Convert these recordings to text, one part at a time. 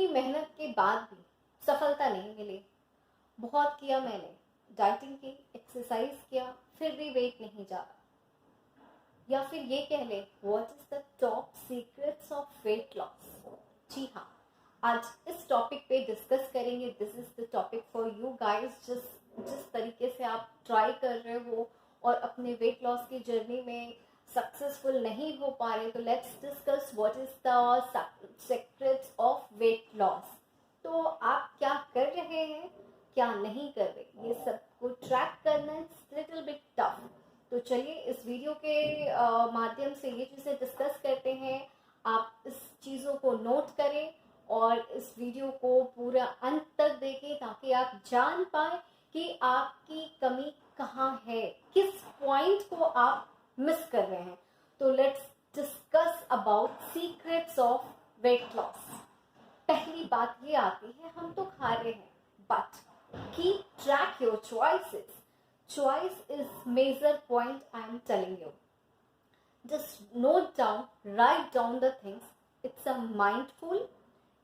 इतनी मेहनत के बाद भी सफलता नहीं मिली। बहुत किया मैंने, डाइटिंग की, एक्सरसाइज किया, फिर भी वेट नहीं जा रहा। या फिर ये कह ले, what is the top secrets of weight loss. जी हाँ, आज इस टॉपिक पे डिस्कस करेंगे। This is the topic for you guys. जिस तरीके से आप ट्राई कर रहे हो और अपने वेट लॉस की जर्नी में सक्सेसफुल नहीं हो पा रहे, तो let's discuss what is the secrets of weight loss. तो आप क्या कर रहे हैं, क्या नहीं कर रहे, ये सब को ट्रैक करना इट्स लिटिल बिट टफ। तो चलिए इस वीडियो के माध्यम से ये चीज़ें डिस्कस करते हैं। आप इस चीज़ों को नोट करें और इस वीडियो को पूरा अंत तक देखें ताकि आप जान पाए कि आपकी कमी कहाँ है, किस पॉइंट को आप मिस कर रहे हैं। तो let's discuss about secrets of weight loss. पहली बात ये आती है, हम तो खा रहे हैं, but keep track your choices. Choice is major point I am telling you. Just note down, write down the things. It's a mindful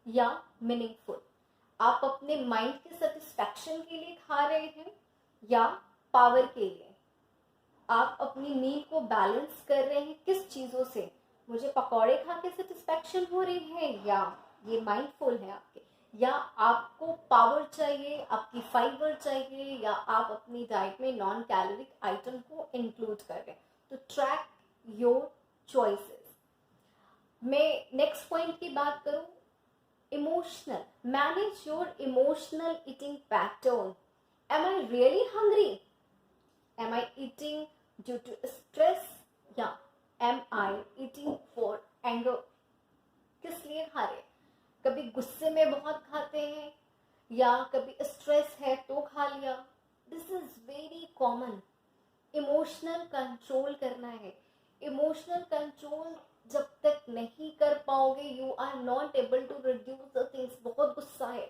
या meaningful. आप अपने माइंड के सेटिस्फैक्शन के लिए खा रहे हैं या पावर के लिए। आप अपनी मील को बैलेंस कर रहे हैं किस चीज़ों से। मुझे पकौड़े खा के सेटिस्फैक्शन हो रही है या ये माइंडफुल है आपके, या आपको पावर चाहिए, आपकी फाइबर चाहिए, या आप अपनी डाइट में नॉन कैलोरिक आइटम को इंक्लूड कर रहे हैं। तो ट्रैक योर चॉइसेस। मैं नेक्स्ट पॉइंट की बात करूं, emotional, manage your emotional eating pattern. Am I really hungry? Am I eating due to stress या am I eating for anger? किस लिए खा रहे हैं? कभी गुस्से में बहुत खाते हैं या कभी स्ट्रेस है तो खा लिया। This is very common. Emotional control करना है। इमोशनल कंट्रोल जब तक नहीं कर पाओगे, you are not able to reduce the things. बहुत गुस्सा है,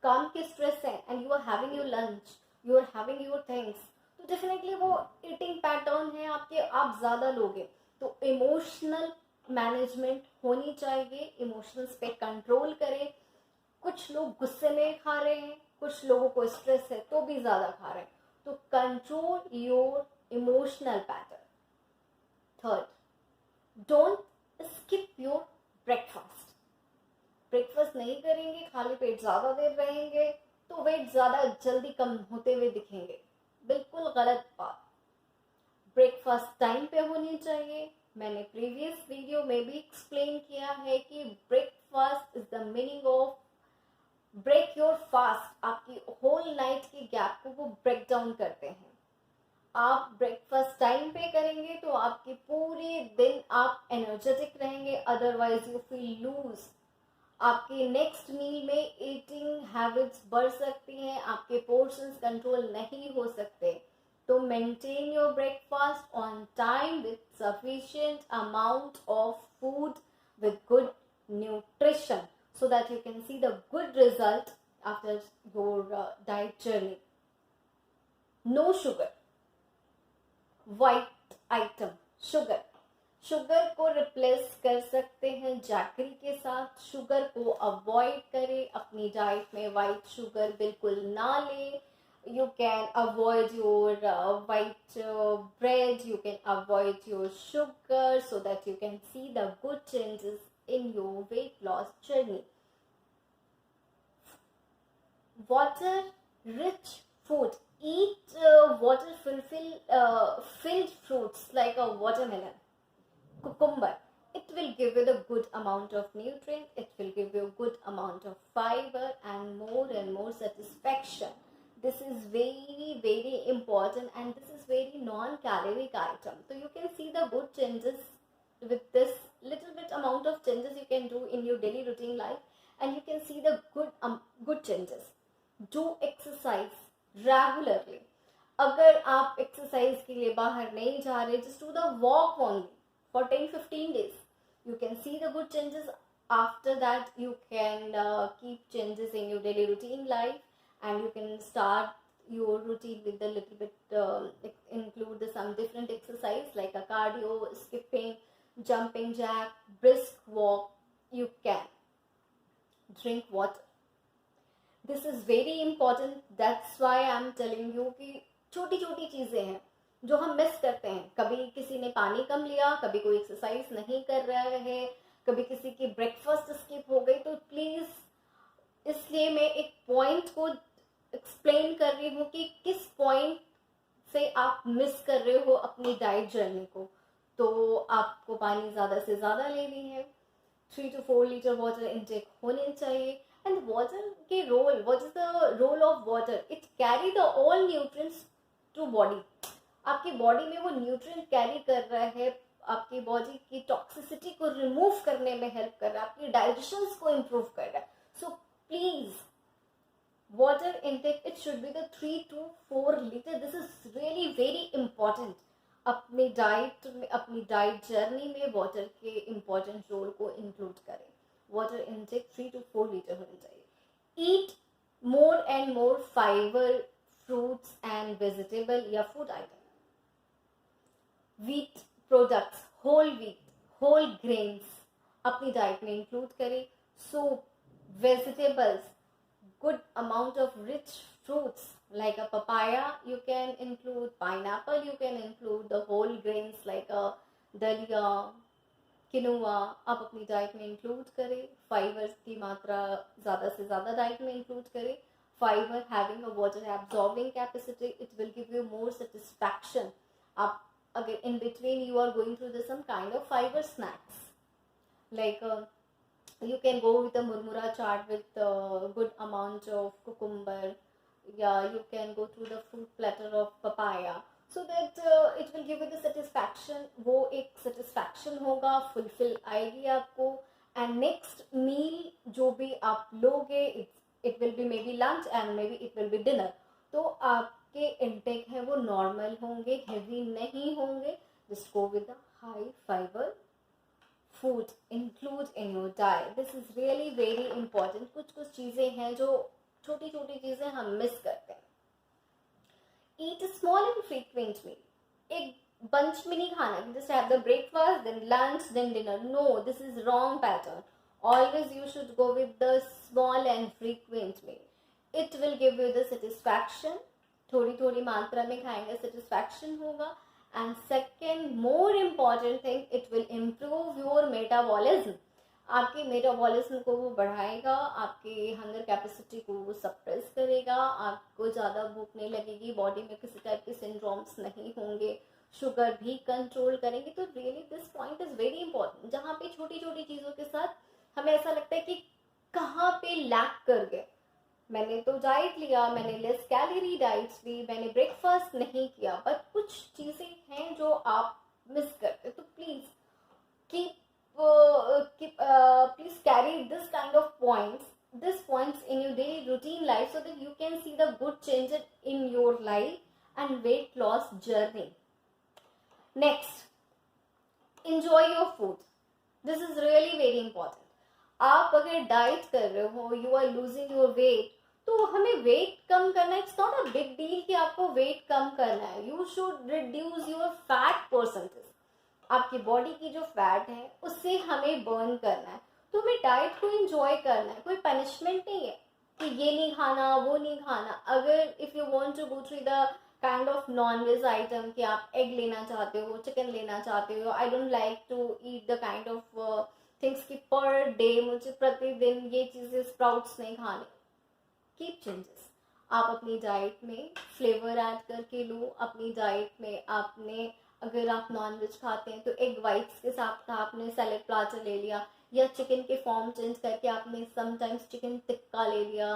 काम के स्ट्रेस है, and you are having your lunch, you are having your things, तो डेफिनेटली वो ईटिंग पैटर्न है आपके, आप ज्यादा लोगे। तो इमोशनल मैनेजमेंट होनी चाहिए, इमोशंस पे कंट्रोल करें। कुछ लोग गुस्से में खा रहे हैं, कुछ लोगों को स्ट्रेस है तो भी ज्यादा खा रहे हैं। तो control your emotional pattern. Third, don't skip your breakfast. Breakfast नहीं करेंगे, खाली पेट ज्यादा देर रहेंगे तो वेट ज्यादा जल्दी कम होते हुए दिखेंगे। बिल्कुल गलत बात। ब्रेकफास्ट टाइम पे होनी चाहिए। मैंने प्रीवियस वीडियो में भी एक्सप्लेन किया है कि breakfast is the meaning of break your fast. आपकी होल नाइट की गैप को वो ब्रेक डाउन करते हैं। आप ब्रेकफास्ट टाइम पे करेंगे तो आपके पूरे दिन आप एनर्जेटिक रहेंगे, अदरवाइज यू फील लूज। आपके नेक्स्ट मील में ईटिंग हैबिट्स बढ़ सकती हैं, आपके पोर्शंस कंट्रोल नहीं हो सकते। तो maintain your breakfast on time with sufficient amount of food with good nutrition so that you can see the good result after your diet journey. No sugar, white item, sugar को replace कर सकते हैं jaggery के साथ। Sugar को avoid करें अपनी diet में, वाइट शुगर बिल्कुल ना लें। You can avoid your white bread, you can avoid your sugar so that you can see the good changes in your weight loss journey. Water rich food. Eat water filled fruits like a watermelon, cucumber. It will give you the good amount of nutrient, it will give you good amount of fiber and more satisfaction. This is very important and this is very non-caloric item. So you can see the good changes with this little bit amount of changes you can do in your daily routine life, and you can see the good changes. Do exercise regularly. अगर आप exercise के लिए बाहर नहीं जा रहे, just do the walk only for 10-15 days. You can see the good changes. After that you can keep changes in your daily routine life, and you can start your routine with a little bit include some different exercise like a cardio, skipping, jumping jack, brisk walk. You can drink water. This is very important. That's why I am telling you कि छोटी छोटी चीज़ें हैं जो हम miss करते हैं. कभी किसी ने पानी कम लिया, कभी कोई एक्सरसाइज नहीं कर रहा है, कभी किसी की ब्रेकफास्ट स्किप हो गई. तो प्लीज़, इसलिए मैं एक पॉइंट को एक्सप्लेन कर रही हूँ कि किस पॉइंट से आप मिस कर रहे हो अपनी डाइट जर्नी को. तो आपको पानी ज़्यादा से ज़्यादा लेनी है. 3 to 4 लीटर वाटर इनटेक होने चाहिए. एंड वाटर के role, what is the role of water? It carry the all nutrients to body. आपकी बॉडी में वो न्यूट्रिएंट कैरी कर रहा है, आपकी बॉडी की टॉक्सिसिटी को रिमूव करने में हेल्प कर रहा है, आपकी डाइजेशन को इम्प्रूव कर रहा है. So please, water intake, it should be the 3 to 4 liter. This is really very important. अपनी डाइट में, अपनी डाइट जर्नी में वाटर के इम्पोर्टेंट रोल को इंक्लूड करें. वाटर इनटेक 3 to 4 लीटर होनी चाहिए. Eat more and more fibre, fruits and vegetable या food item. Wheat products, whole wheat, whole grains अपनी डाइट में इंक्लूड करें. Soup, vegetables, good amount of rich fruits like a papaya you can include, pineapple you can include, the whole grains like a dalia, quinoa आप अपनी diet में include करें. Fibres की मात्रा ज़्यादा से ज़्यादा डाइट में इंक्लूड करें. Fibre having a water absorbing capacity, it will give you more satisfaction. आप अगर in between you are going through the some kind of fibre snacks like you can go with a murmura chaat with a good amount of cucumber. Yeah, you can go through the fruit platter of papaya so that it will give you the satisfaction. वो एक satisfaction होगा, fulfill आएगी आपको. and next meal जो भी आप लोगे, it will be maybe lunch and maybe it will be dinner. तो आपके intake है वो normal होंगे, heavy नहीं होंगे. just go with the high fiber food include in your diet. This is really very important. कुछ कुछ चीज़ें हैं जो छोटी छोटी चीज़ें हम मिस करते हैं. Eat a small and frequent meal. एक बंच में नहीं खाना कि just have the breakfast, then lunch, then dinner. No, this is wrong pattern. Always you should go with the small and frequent meal. It will give you the satisfaction. थोड़ी थोड़ी मात्रा में खाएंगे, satisfaction होगा. And second, more important thing, it will improve your metabolism. आपके metabolism को वो बढ़ाएगा, आपके हंगर कैपेसिटी को वो सप्रेस करेगा, आपको ज़्यादा भूख नहीं लगेगी, बॉडी में किसी टाइप के सिंड्रोम्स नहीं होंगे, शुगर भी कंट्रोल करेंगे. तो really this point is very important, जहाँ पे छोटी छोटी चीज़ों के साथ हमें ऐसा लगता है कि कहाँ पे लैक कर गए. मैंने तो डाइट लिया, मैंने लेस कैलोरी डाइट्स ली, मैंने ब्रेकफास्ट नहीं किया, बट कुछ चीज़ें हैं जो आप मिस करते. तो please please carry this kind of points in your daily routine life so that you can see the good changes in your life and weight loss journey. Next, enjoy your food. This is really very important. आप अगर diet कर रहे हो, you are losing your weight, तो हमें weight कम करना, it's not a big deal कि आपको वेट कम करना है. You should reduce your fat percentage. आपकी बॉडी की जो फैट है उससे हमें बर्न करना है. तो हमें डाइट को एंजॉय करना है. कोई पनिशमेंट नहीं है कि ये नहीं खाना, वो नहीं खाना. अगर if you want to go through the kind of non veg item कि आप एग लेना चाहते हो, चिकन लेना चाहते हो, I don't like to eat the kind of things कि पर डे मुझे प्रतिदिन ये चीज़ें स्प्राउट्स नहीं खाने. Keep changes. आप अपनी डाइट में फ्लेवर ऐड करके लो. अपनी डाइट में आपने, अगर आप नॉन वेज खाते हैं तो एग वाइट्स के साथ आपने सैलेड प्लाटर ले लिया, या चिकन के फॉर्म चेंज करके आपने समटाइम्स चिकन टिक्का ले लिया.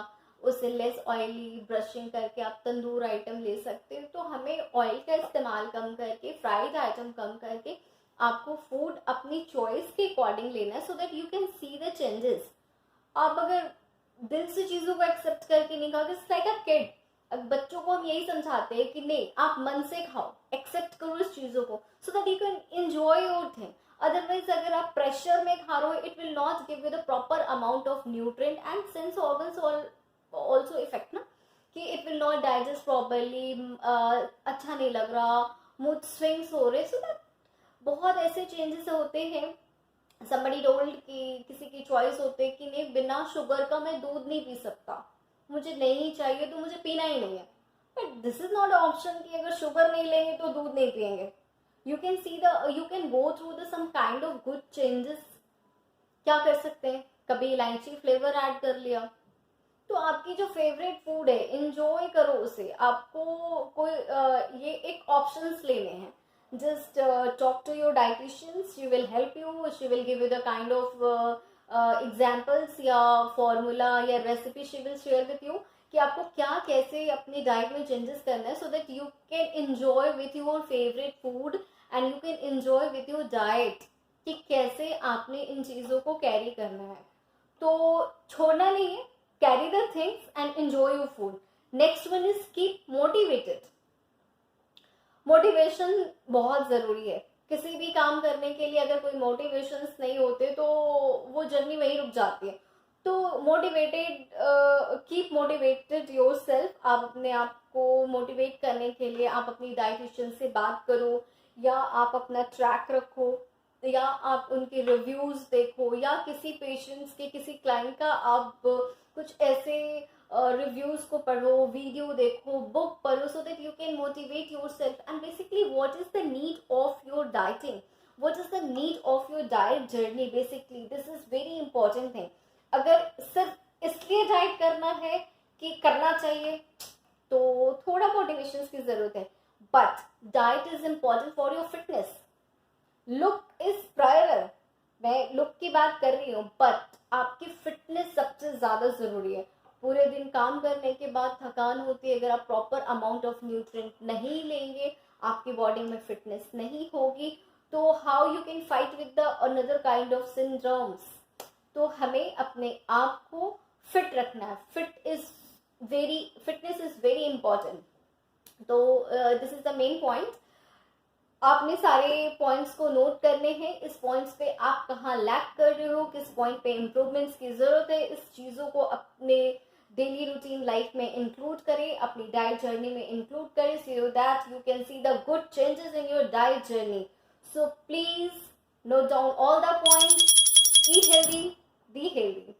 उससे लेस ऑयली ब्रशिंग करके आप तंदूर आइटम ले सकते हो. तो हमें ऑयल का इस्तेमाल कम करके, फ्राइड आइटम कम करके, आपको फूड अपनी चॉइस के अकॉर्डिंग लेना है so that you can see the changes. आप अगर दिल से चीज़ों को एक्सेप्ट करके नहीं खाओगे, इट्स लाइक अ किड. बच्चों को हम यही समझाते हैं कि नहीं, आप मन से खाओ, एक्सेप्ट करो इस चीज़ों को so that you can enjoy your thing. Otherwise अगर आप प्रेशर में खा रहे हो, it will not give you the proper amount of nutrient and sense organs also effect ना, कि it will not digest properly. अच्छा नहीं लग रहा, मूड स्विंग्स हो रहे. सो दैट बहुत ऐसे चेंजेस होते हैं somebody told कि किसी की चॉइस होती है कि नहीं बिना शुगर का मैं दूध नहीं पी सकता, मुझे नहीं चाहिए तो मुझे पीना ही नहीं है। But this is not option कि अगर शुगर नहीं लेंगे तो दूध नहीं पियेंगे। You can see the you can go through the some kind of good changes. क्या कर सकते हैं, कभी इलायची फ्लेवर ऐड कर लिया, तो आपकी जो फेवरेट फूड है इंजॉय करो उसे। आपको कोई ये एक ऑप्शंस लेने हैं। Just talk to your dietitians, she will help you, she will give you the kind of examples या फॉर्मूला या recipe she will share with you कि आपको क्या कैसे अपनी डाइट में चेंजेस करना है, so that you can enjoy with your favourite food and you can enjoy with your diet कि कैसे आपने इन चीज़ों को कैरी करना है। तो छोड़ना नहीं है, carry the things and enjoy your food. Next one is keep motivated. Motivation बहुत ज़रूरी है। किसी भी काम करने के लिए अगर कोई मोटिवेशंस नहीं होते तो वो जर्नी वहीं रुक जाती है। तो motivated, keep motivated your self. आप अपने आप को मोटिवेट करने के लिए आप अपनी डाइटिशियन से बात करो, या आप अपना ट्रैक रखो, या आप उनके रिव्यूज देखो, या किसी पेशेंट्स के किसी क्लाइंट का आप कुछ ऐसे रिव्यूज को पढ़ो, वीडियो देखो, बुक पढ़ो, so that you can motivate your self. And basically what is the need of your dieting, what is the need of your diet journey, basically this is very important thing. अगर सिर्फ इसलिए diet करना है कि करना चाहिए तो थोड़ा मोटिवेशन की जरूरत है, but diet is important for your fitness. Look is prior, मैं लुक की बात कर रही हूँ, बट आपकी फिटनेस सबसे ज्यादा जरूरी है। पूरे दिन काम करने के बाद थकान होती है, अगर आप प्रॉपर अमाउंट ऑफ न्यूट्रिएंट नहीं लेंगे, आपकी बॉडी में फिटनेस नहीं होगी, तो how you can fight with the another kind of syndromes. तो हमें अपने आप को फिट रखना है। Fitness is very important. तो this is the main point. आपने सारे पॉइंट्स को नोट करने हैं। इस पॉइंट्स पे आप कहाँ लैक कर रहे हो, किस पॉइंट पे इम्प्रूवमेंट्स की जरूरत है, इस चीज़ों को अपने डेली रूटीन लाइफ में इंक्लूड करें, अपनी डाइट जर्नी में इंक्लूड करें, so that you can see the good changes in your diet journey. So please note down all the points. Eat healthy, be healthy.